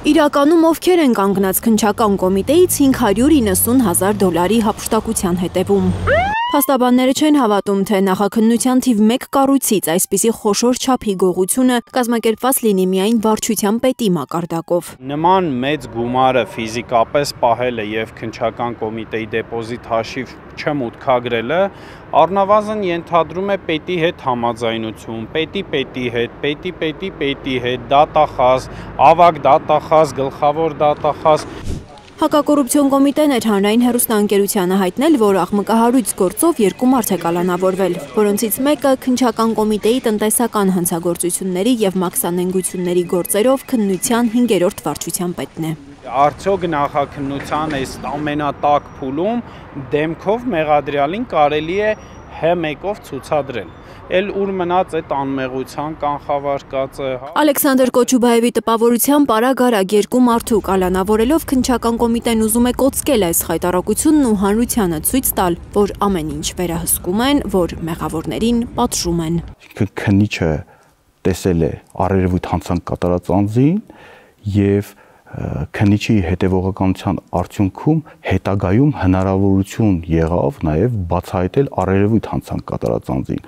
Իրականում ովքեր են կանգնած քննչական կոմիտեից $590,000 հափշտակության հետևում։ Փաստաբանները չեն հավատում, թե նախաքննության թիվ 1 կառույցից այսպիսի խոշոր չափի գողությունը կազմակերպված լինի միայն վարչության պետի մակարդակով։ Նման մեծ գումարը ֆիզիկապես պահելը եւ քննչական կոմիտեի դեպոզիտ հաշիվ չմուտքագրելը առնվազն ենթադրում է պետի հետ համաձայնություն, պետի հետ, պետի հետ, դատախազ, ավագ դատախազ, գլխավոր դատախազ։ Հակակոռուպցիոն կոմիտեն էր հանրային հեռուստաընկերությանը հայտնել, որ աղմկահարույց գործով 2 մարդ է կալանավորվել, որոնցից մեկը քննչական կոմիտեի տնտեսական հանցագործությունների եւ մաքսանենգությունների գործերով քննության 5-րդ վարչության պետն է։ Արդյոք նախաքննության այս ամենատակ փուլում դեմքով մեղադրյալին կարելի է H1-ով ցուցադրել։ Էլ ուր մնաց այդ անմեղության կանխավարկածը։ Ալեքսանդր Կոչուբաևի տպավորությամբ արագ-արագ 2 մարդու կալանավորելով քննչական կոմիտեն ուզում է կոծկել այս խայտառակությունն ու հանրությանը ցույց տալ, որ ամեն ինչ վերահսկում են, որ մեղավորներին պատժում են։ Քննիչը տեսել է առերևույթ հանցանք կատարած անձին եւ քննիչի հետևողականության արդյունքում հետագայում հնարավորություն եղավ նաև բացահայտել առերևույթ հանցանք կատարած անձին։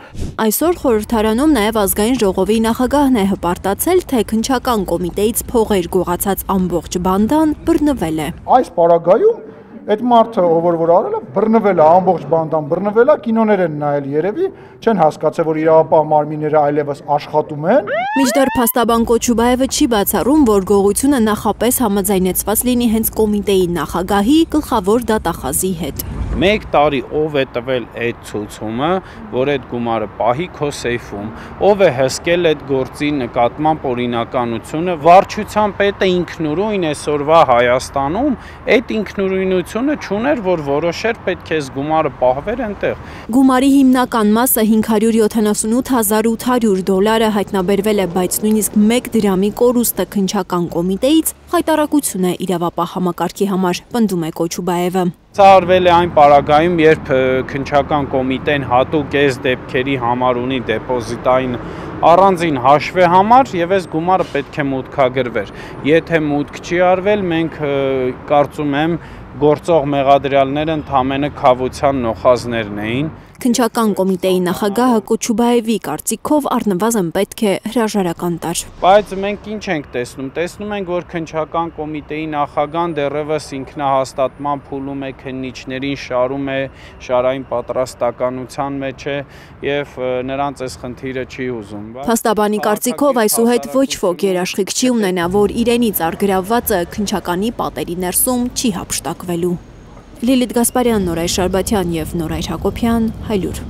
Այսօր խորհրդարանում նաև ազգային ժողովի նախագահն է հպարտացել, թե քննչական կոմիտեից փողեր գողացած ամբողջ բանդան բռնվել է։ Այս պարագայում այդ մարդը, որ արել է, բռնվել է, ամբողջ բանդան բռնվել է, կինոներ են նայել երևի, չեն հասկացել, որ իրավապահ մարմինները այլևս աշխատում են։ Մինչդեռ փաստաբան Կոչուբաևը չի բացառում, որ գողությունը նախապես համաձայնեցված լինի հենց կոմիտեի նախագահի գլխավոր դատախազի հետ։ 1 տարի ով է տվել այդ ցուցումը, որ այդ գումարը պահի քո սեյֆում, ով է հսկել այդ գործի նկատմամբ օրինականությունը, վարչության պետը ինքնուրույն այսօրվա Հայաստանում այդ ինքնուրույնությունը չուներ, որ որոշեր պետք է այս գումարը պահվեր այնտեղ։ Գումարի հիմնական մասը $578,800 հայտնաբերվել է, բայց նույնիսկ 1 դրամի կորուստը քննչական կոմիտեից խայտառակություն է իրավապահ համակարգի համար, պնդում է Կոչուբաևը։ Սա արվել է այն պարագայում, երբ քննչական կոմիտեն հատուկ այս դեպքերի համար ունի դեպոզիտային առանձին հաշվեհամար եւ այս գումարը պետք է մուտքագրվեր։ Եթե մուտք չի արվել, մենք կարծում եմ գործող մեղադրյալները ընդամենը քավության նոխազներն էին։ Քննչական կոմիտեի նախագահը Կոչուբաևի կարծիքով առնվազն պետք է հրաժարական տար։ Բայց մենք ինչ ենք տեսնում։ Տեսնում ենք, որ քննչական կոմիտեի նախագահան դեռևս ինքնահաստատման փուլում է, քննիչներին շարում է, շարային պատրաստականության մեջ է եւ նրանց այս խնդիրը չի ուզում։ Փաստաբանի կարծիքով այսուհետ ոչ ոք երաշխիք չի ունենա, որ իրենից արգրավվածը քննչականի պատերի ներսում չի հափշտակվելու։ Լիլիթ Գասպարյան, Նորայր Շարբաթյան և Նորայր Հակոբյան, Հայլուր։